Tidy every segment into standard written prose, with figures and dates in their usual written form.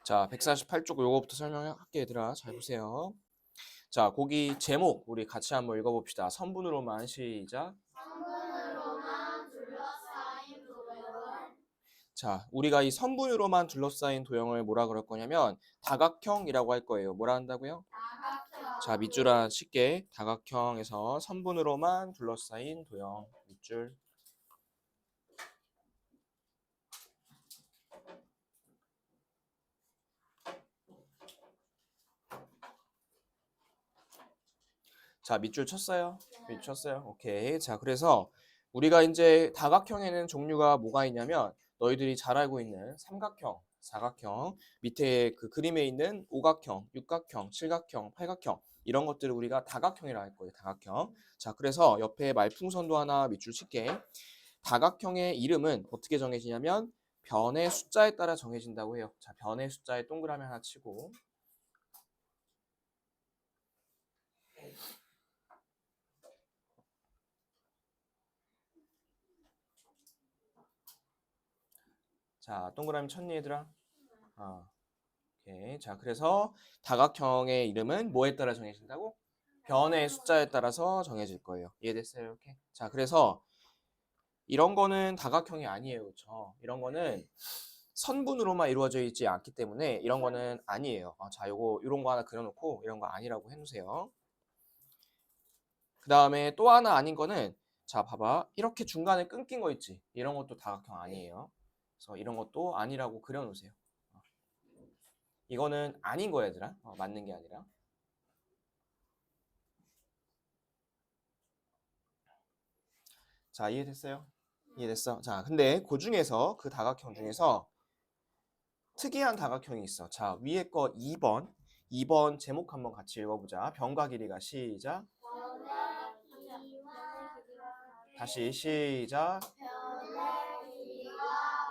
자, 148쪽 요거부터 설명할게 얘들아. 잘 보세요. 자, 거기 제목 우리 같이 한번 읽어봅시다. 선분으로만 시작. 성분으로만 둘러싸인 도형을 자, 우리가 이 선분으로만 둘러싸인 도형을 뭐라 그럴 거냐면 다각형이라고 할 거예요. 뭐라 한다고요? 다각형. 자, 밑줄아 쉽게 다각형에서 선분으로만 둘러싸인 도형 밑줄. 자, 밑줄 쳤어요? 밑줄 쳤어요? 오케이. 자, 그래서 우리가 이제 다각형에는 종류가 뭐가 있냐면 너희들이 잘 알고 있는 삼각형, 사각형, 밑에 그 그림에 있는 오각형, 육각형, 칠각형, 팔각형 이런 것들을 우리가 다각형이라 할 거예요. 다각형. 자, 그래서 옆에 말풍선도 하나 밑줄 칠게. 다각형의 이름은 어떻게 정해지냐면 변의 숫자에 따라 정해진다고 해요. 자, 변의 숫자에 동그라미 하나 치고 자, 동그라미 쳤니 얘들아? 오케이. 자, 그래서 다각형의 이름은 뭐에 따라 정해진다고? 변의 숫자에 따라서 정해질 거예요. 이해됐어요? 이렇게. 자, 그래서 이런 거는 다각형이 아니에요. 그렇죠? 이런 거는 선분으로만 이루어져 있지 않기 때문에 이런 거는 아니에요. 자, 요거 이런 거 하나 그려놓고 이런 거 아니라고 해놓으세요. 그 다음에 또 하나 아닌 거는 자, 봐봐. 이렇게 중간에 끊긴 거 있지? 이런 것도 다각형 아니에요. 그래서 이런 것도 아니라고 그려놓으세요. 이거는 아닌 거야, 얘들아. 맞는 게 아니라. 자, 이해됐어요? 이해됐어? 자, 근데 그 중에서 그 다각형 중에서 특이한 다각형이 있어. 자, 위에 거 2번. 2번 제목 한번 같이 읽어보자. 변과 길이가 시작. 다시 시작. 변의 길이가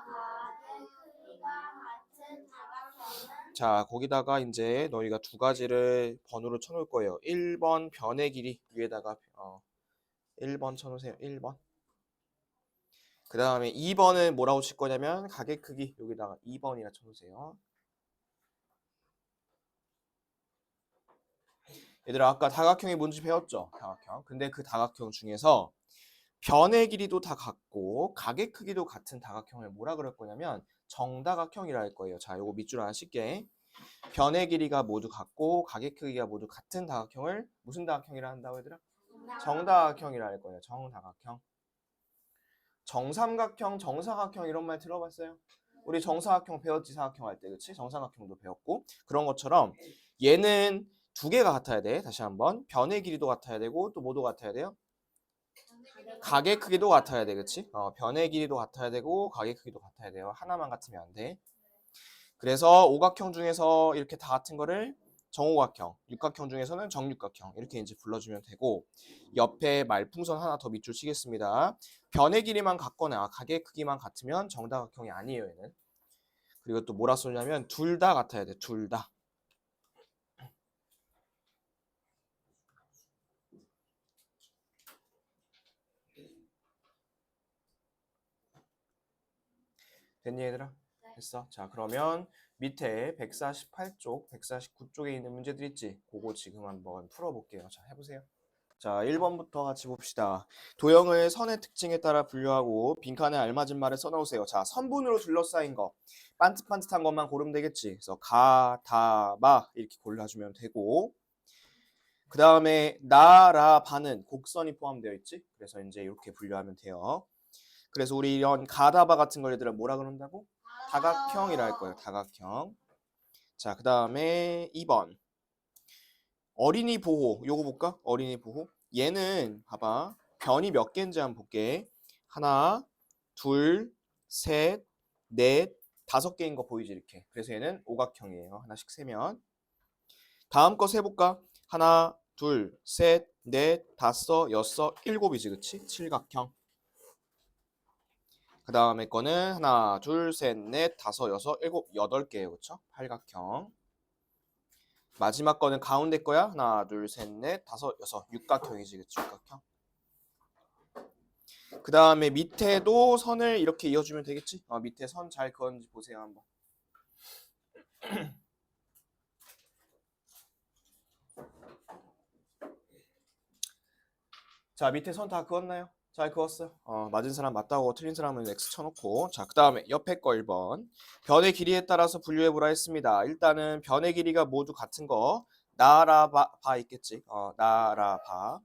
같은 크기가 같은 다각형은 자, 거기다가 이제 너희가 두 가지를 번호로 쳐놓을 거예요. 1번 변의 길이 위에다가 1번 쳐놓으세요. 1번. 그 다음에 2번은 뭐라고 칠 거냐면 가계 크기 여기다가 2번이라 쳐놓으세요. 얘들아 아까 다각형이 뭔지 배웠죠? 다각형. 근데 그 다각형 중에서 변의 길이도 다 같고 가계 크기도 같은 다각형을 뭐라 그럴 거냐면 정다각형이라 할 거예요. 자, 요거 밑줄 하나 칠게. 변의 길이가 모두 같고 가계 크기가 모두 같은 다각형을 무슨 다각형이라 한다고 얘들아? 정다각형이라 할 거예요. 정다각형. 정삼각형, 정사각형 이런 말 들어봤어요? 우리 정사각형 배웠지 사각형 할 때, 그치? 정사각형도 배웠고 그런 것처럼 얘는 두 개가 같아야 돼. 다시 한번 변의 길이도 같아야 되고 또 뭐도 같아야 돼요? 가계 크기도 같아야 돼, 그치? 변의 길이도 같아야 되고 가계 크기도 같아야 돼요. 하나만 같으면 안 돼. 그래서 오각형 중에서 이렇게 다 같은 거를 정오각형, 육각형 중에서는 정육각형 이렇게 이제 불러주면 되고 옆에 말풍선 하나 더 밑줄 치겠습니다. 변의 길이만 같거나 가계 크기만 같으면 정다각형이 아니에요, 얘는. 그리고 또 뭐라 쏘냐면 둘 다 같아야 돼, 둘 다. 됐니 얘들아? 됐어. 자, 그러면 밑에 148쪽, 149쪽에 있는 문제들 있지? 그거 지금 한번 풀어볼게요. 자, 해보세요. 자, 1번부터 같이 봅시다. 도형을 선의 특징에 따라 분류하고 빈칸에 알맞은 말을 써놓으세요. 자, 선분으로 둘러싸인 거. 반듯반듯한 것만 고르면 되겠지. 그래서 가, 다, 마 이렇게 골라주면 되고 그 다음에 나, 라, 바는 곡선이 포함되어 있지. 그래서 이제 이렇게 분류하면 돼요. 그래서 우리 이런 가다바 같은 걸 얘들아 뭐라 그런다고? 다각형이라 할 거예요. 다각형. 자, 그 다음에 2번. 어린이 보호. 요거 볼까? 어린이 보호. 얘는 봐봐. 변이 몇 개인지 한번 볼게. 하나, 둘, 셋, 넷, 5개인 거 보이지 이렇게. 그래서 얘는 오각형이에요. 하나씩 세면. 다음 거 세볼까? 하나, 둘, 셋, 넷, 5, 6, 7이지 그치? 칠각형. 그 다음에 거는 하나, 둘, 셋, 넷, 5, 6, 7, 8개예요. 그쵸? 팔각형. 마지막 거는 가운데 거야. 하나, 둘, 셋, 넷, 5, 6, 육각형이지. 그치? 육각형. 그 다음에 밑에도 선을 이렇게 이어주면 되겠지? 밑에 선 잘 그었는지 보세요 한번. 자, 밑에 선 다 그었나요? 잘 그었어요. 맞은 사람 맞다고 틀린 사람은 X 쳐놓고. 자, 그 다음에 옆에 거 1번. 변의 길이에 따라서 분류해보라 했습니다. 일단은 변의 길이가 모두 같은 거. 나라 바 있겠지. 나라 바.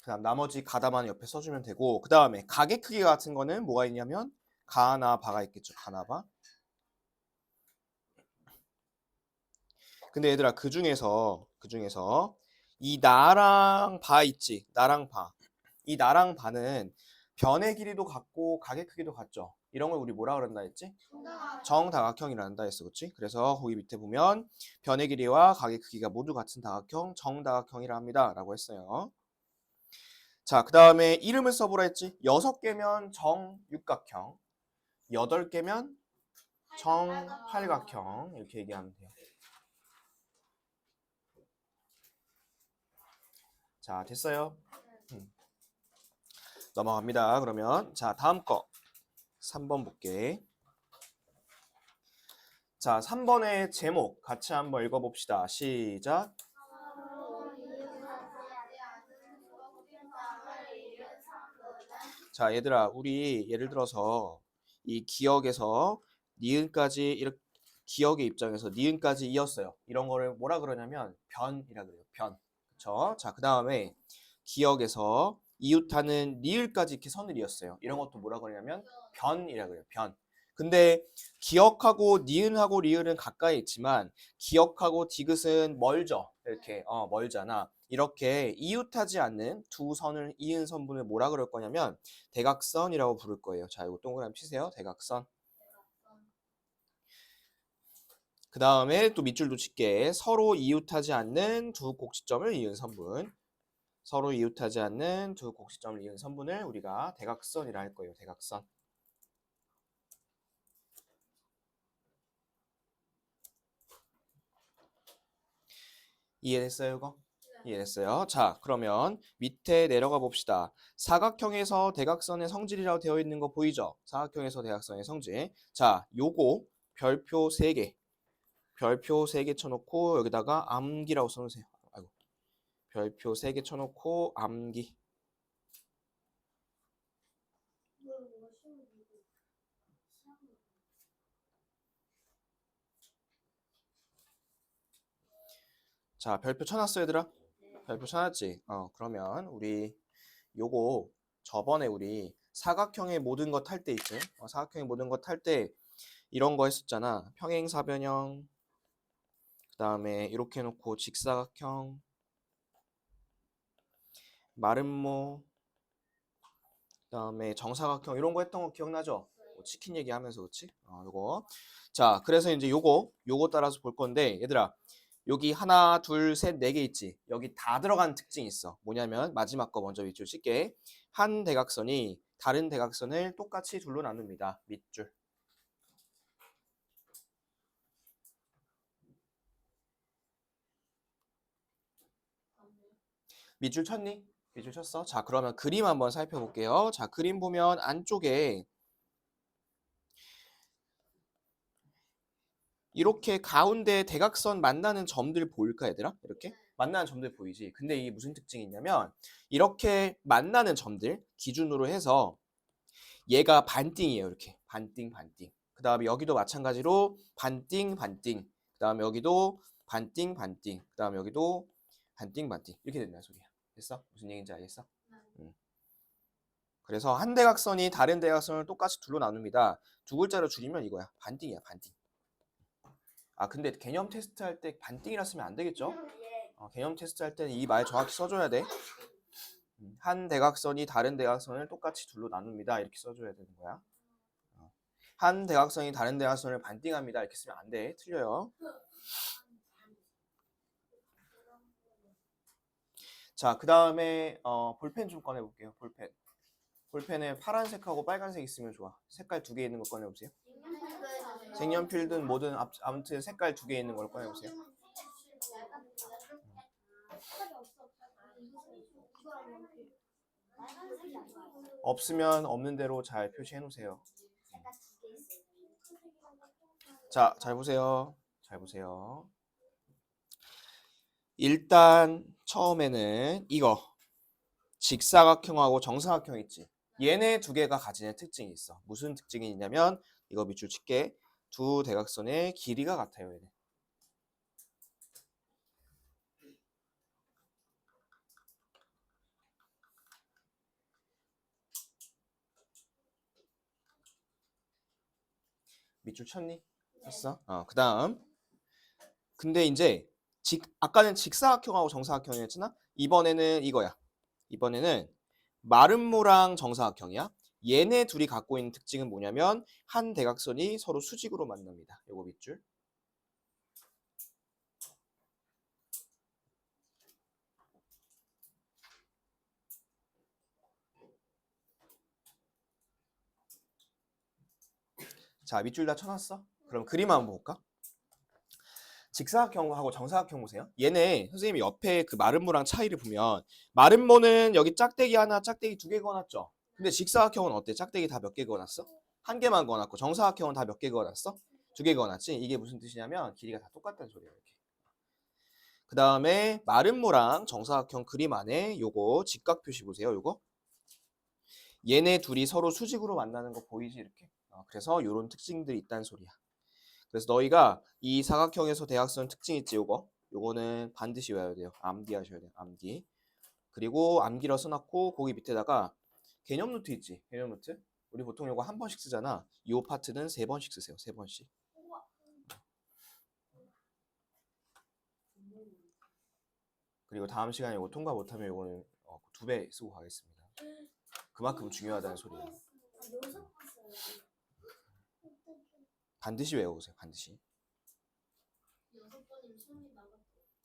그 다음 나머지 가다만 옆에 써주면 되고. 그 다음에 가의 크기 같은 거는 뭐가 있냐면 가나 바가 있겠죠. 가나 바. 근데 얘들아 그 중에서 이 나랑 바 있지. 나랑 바. 이 나랑 바는 변의 길이도 같고 각의 크기도 같죠. 이런 걸 우리 뭐라 그런다 했지? 정다각형이란다 했어. 그렇지? 그래서 거기 밑에 보면 변의 길이와 각의 크기가 모두 같은 다각형 정다각형이라 합니다. 라고 했어요. 자, 그 다음에 이름을 써보라 했지. 6개면 정육각형, 8개면 정팔각형 이렇게 얘기하면 돼요. 자, 됐어요? 넘어갑니다. 그러면 자, 다음 거 3번 볼게. 자, 3번의 제목 같이 한번 읽어봅시다. 시작. 자, 얘들아, 우리 예를 들어서 이 기억에서 니은까지 이렇게 기억의 입장에서 니은까지 이었어요. 이런 거를 뭐라 그러냐면 변이라 그래요. 변. 그렇죠? 자, 그다음에 기억에서 이웃하는 니을까지 이렇게 선을 이었어요. 이런 것도 뭐라 그러냐면 변이라 그래요. 변. 근데 기억하고 니은하고 리을은 가까이 있지만 기억하고 디귿은 멀죠. 이렇게 멀잖아. 이렇게 이웃하지 않는 두 선을 이은 선분을 뭐라 그럴 거냐면 대각선이라고 부를 거예요. 자, 이거 동그라미 치세요. 대각선. 그 다음에 또 밑줄도 칠게. 서로 이웃하지 않는 두 곡시점을 이은 선분. 서로 이웃하지 않는 두 곡시점을 이은 선분을 우리가 대각선이라 할 거예요. 대각선. 이해됐어요, 이거? 이해됐어요. 자, 그러면 밑에 내려가 봅시다. 사각형에서 대각선의 성질이라고 되어 있는 거 보이죠? 사각형에서 대각선의 성질. 자, 요거 별표 3개. 별표 3개 쳐놓고 여기다가 암기라고 써놓으세요. 아이고. 별표 3개 쳐놓고 암기. 자, 별표 쳐놨어, 얘들아? 별표 쳐놨지? 그러면 우리 요거 저번에 우리 사각형의 모든 것 탈 때 있지? 사각형의 모든 것 탈 때 이런 거 했었잖아. 평행사변형, 그 다음에 이렇게 해놓고 직사각형, 마름모, 그 다음에 정사각형 이런 거 했던 거 기억나죠? 치킨 얘기하면서 그렇지? 요거. 자, 그래서 이제 요거 따라서 볼 건데 얘들아 여기 하나, 둘, 셋, 네 개 있지? 여기 다 들어간 특징이 있어. 뭐냐면 마지막 거 먼저 밑줄 칠게. 한 대각선이 다른 대각선을 똑같이 둘로 나눕니다. 밑줄. 밑줄 쳤니? 밑줄 쳤어? 자, 그러면 그림 한번 살펴볼게요. 자, 그림 보면 안쪽에 이렇게 가운데 대각선 만나는 점들 보일까 얘들아? 이렇게? 만나는 점들 보이지? 근데 이게 무슨 특징이 있냐면 이렇게 만나는 점들 기준으로 해서 얘가 반띵이에요. 이렇게 반띵 반띵. 그 다음에 여기도 마찬가지로 반띵 반띵. 그 다음에 여기도 반띵 반띵. 그 다음에 여기도 반띵 반띵. 이렇게 된다는 소리야. 됐어? 무슨 얘기인지 알겠어? 그래서 한 대각선이 다른 대각선을 똑같이 둘로 나눕니다. 두 글자로 줄이면 이거야. 반띵이야 반띵. 근데 개념 테스트 할 때 반띵이라 쓰면 안 되겠죠? 개념 테스트 할 때는 이 말 정확히 써줘야 돼. 한 대각선이 다른 대각선을 똑같이 둘로 나눕니다. 이렇게 써줘야 되는 거야. 한 대각선이 다른 대각선을 반띵합니다. 이렇게 쓰면 안 돼. 틀려요. 자, 그 다음에 볼펜 좀 꺼내볼게요. 볼펜. 볼펜에 파란색하고 빨간색 있으면 좋아. 색깔 2개 있는 거 꺼내보세요. 색연필든 뭐든 아무튼 색깔 2개 있는 걸 꺼내보세요. 없으면 없는 대로 잘 표시해 놓으세요. 자, 잘 보세요. 잘 보세요. 일단 처음에는 이거 직사각형하고 정사각형 있지. 얘네 두 개가 가지는 특징이 있어. 무슨 특징이 있냐면 이거 밑줄 칠게. 두 대각선의 길이가 같아요. 얘네. 밑줄 쳤니? 쳤어? 그 다음. 근데 이제 아까는 직사각형하고 정사각형이었잖아? 이번에는 이거야. 이번에는 마름모랑 정사각형이야. 얘네 둘이 갖고 있는 특징은 뭐냐면 한 대각선이 서로 수직으로 만납니다. 요거 밑줄. 자, 밑줄 다 쳐놨어? 그럼 그림 한번 볼까? 직사각형하고 정사각형 보세요. 얘네 선생님이 옆에 그 마름모랑 차이를 보면 마름모는 여기 짝대기 하나, 짝대기 두 개 그어놨죠. 근데 직사각형은 어때? 짝대기 다 몇 개 그어놨어? 한 개만 그어놨고 정사각형은 다 몇 개 그어놨어? 두 개 그어놨지? 이게 무슨 뜻이냐면 길이가 다 똑같다는 소리예요. 이렇게. 그 다음에 마름모랑 정사각형 그림 안에 요거 직각 표시 보세요. 요거 얘네 둘이 서로 수직으로 만나는 거 보이지 이렇게. 그래서 요런 특징들이 있다는 소리야. 그래서 너희가 이 사각형에서 대각선 특징 있지 요거. 요거는 반드시 외워야 돼요. 암기하셔야 돼요. 암기. 그리고 암기로 써놨고 거기 밑에다가 개념 노트 있지. 개념 노트. 우리 보통 요거 한 번씩 쓰잖아. 이 파트는 세 번씩 쓰세요. 세 번씩. 그리고 다음 시간에 이거 통과 못하면 이거는 2배 쓰고 가겠습니다. 그만큼 중요하다는 소리예요. 반드시 외워보세요. 반드시.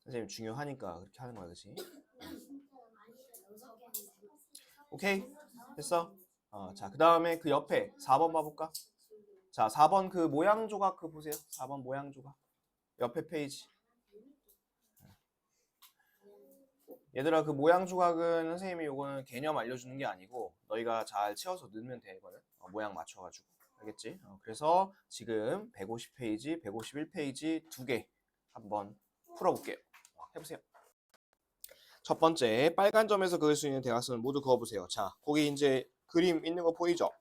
선생님 중요하니까 그렇게 하는 거야, 그렇지? 오케이? 됐어? 자, 그 다음에 그 옆에 4번 봐볼까? 자, 4번 그 모양 조각 그 보세요. 4번 모양 조각. 옆에 페이지. 얘들아 그 모양 조각은 선생님이 요거는 개념 알려주는 게 아니고 너희가 잘 채워서 넣으면 돼 이거는. 모양 맞춰가지고. 알겠지? 그래서 지금 150페이지, 151페이지 두 개 한번 풀어볼게요. 해보세요. 첫 번째 빨간 점에서 그을 수 있는 대각선을 모두 그어보세요. 자, 거기 이제 그림 있는 거 보이죠?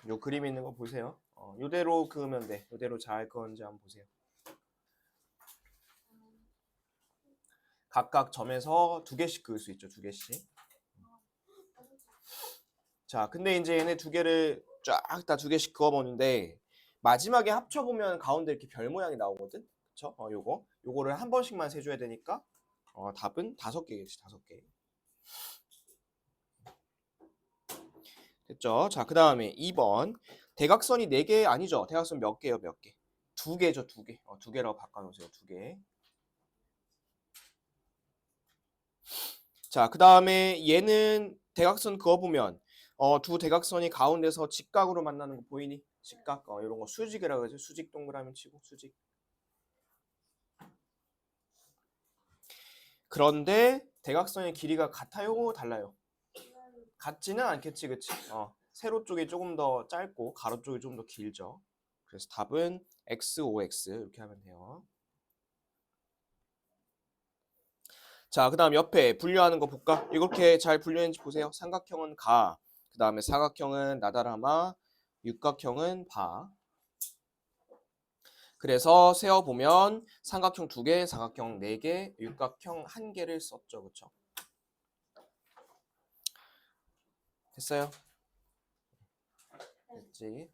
요 그림 있는 거 보세요. 요대로 그으면 돼. 요대로 잘 그었는지 한번 보세요. 각각 점에서 두 개씩 그을 수 있죠. 두 개씩. 자, 근데 이제 얘네 두 개를 쫙 다 두 개씩 그어보는데 마지막에 합쳐보면 가운데 이렇게 별 모양이 나오거든. 그쵸? 요거를 한 번씩만 세줘야 되니까 답은 5개겠지. 5개. 됐죠? 자, 그 다음에 2번 대각선이 4개 아니죠? 대각선 몇 개요? 몇 개? 2개죠. 2개. 2개라고 바꿔놓으세요. 2개. 자, 그 다음에 얘는 대각선 그어보면 두 대각선이 가운데서 직각으로 만나는 거 보이니? 직각. 이런 거 수직이라고 하죠. 수직 동그라미 치고 수직. 그런데 대각선의 길이가 같아요? 달라요? 같지는 않겠지, 그치? 세로 쪽이 조금 더 짧고 가로 쪽이 좀 더 길죠. 그래서 답은 XOX 이렇게 하면 돼요. 자, 그 다음 옆에 분류하는 거 볼까? 이렇게 잘 분류했는지 보세요. 삼각형은 가, 그 다음에 사각형은 나다라마, 육각형은 바. 그래서 세어보면 삼각형 2개, 사각형 4개, 육각형 1개를 썼죠. 그쵸? 됐어요? 됐지?